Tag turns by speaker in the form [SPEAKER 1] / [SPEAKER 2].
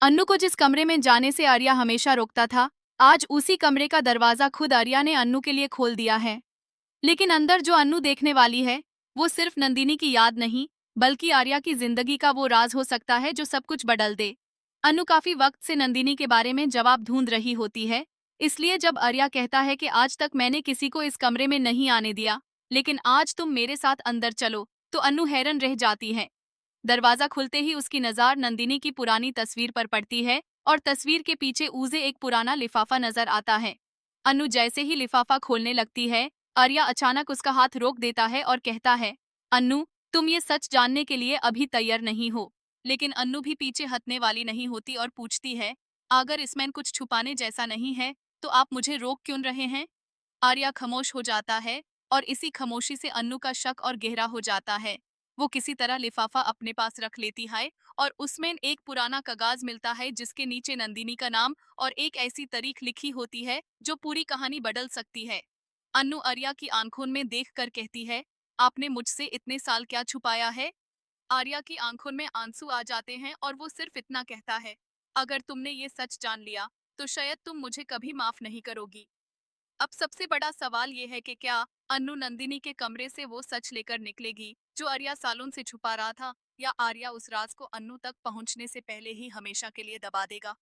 [SPEAKER 1] अन्नू को जिस कमरे में जाने से आर्या हमेशा रोकता था, आज उसी कमरे का दरवाजा खुद आर्या ने अन्नू के लिए खोल दिया है। लेकिन अंदर जो अन्नू देखने वाली है, वो सिर्फ नंदिनी की याद नहीं, बल्कि आर्या की जिंदगी का वो राज हो सकता है जो सब कुछ बदल दे। अन्नू काफी वक्त से नंदिनी के बारे में जवाब ढूंढ रही होती है, इसलिए जब आर्या कहता है कि आज तक मैंने किसी को इस कमरे में नहीं आने दिया, लेकिन आज तुम मेरे साथ अंदर चलो, तो अन्नू हैरान रह जाती है। दरवाजा खुलते ही उसकी नजर नंदिनी की पुरानी तस्वीर पर पड़ती है और तस्वीर के पीछे उसे एक पुराना लिफाफा नजर आता है। अनु जैसे ही लिफाफा खोलने लगती है, आर्या अचानक उसका हाथ रोक देता है और कहता है, अन्नू, तुम ये सच जानने के लिए अभी तैयार नहीं हो। लेकिन अन्नू भी पीछे हटने वाली नहीं होती और पूछती है, अगर इसमें कुछ छुपाने जैसा नहीं है, तो आप मुझे रोक क्यों रहे हैं? आर्या खामोश हो जाता है और इसी खामोशी से अन्नू का शक और गहरा हो जाता है। वो किसी तरह लिफाफा अपने पास रख लेती है और उसमें एक पुराना कागज मिलता है जिसके नीचे नंदिनी का नाम और एक ऐसी तारीख लिखी होती है जो पूरी कहानी बदल सकती है। अन्नू आर्या की आंखों में देखकर कहती है, आपने मुझसे इतने साल क्या छुपाया है? आर्या की आंखों में आंसू आ जाते हैं और वो सिर्फ इतना कहता है, अगर तुमने ये सच जान लिया, तो शायद तुम मुझे कभी माफ नहीं करोगी। अब सबसे बड़ा सवाल ये है कि क्या अन्नू नंदिनी के कमरे से वो सच लेकर निकलेगी जो आर्या सालों से छुपा रहा था, या आर्या उस राज को अन्नू तक पहुंचने से पहले ही हमेशा के लिए दबा देगा।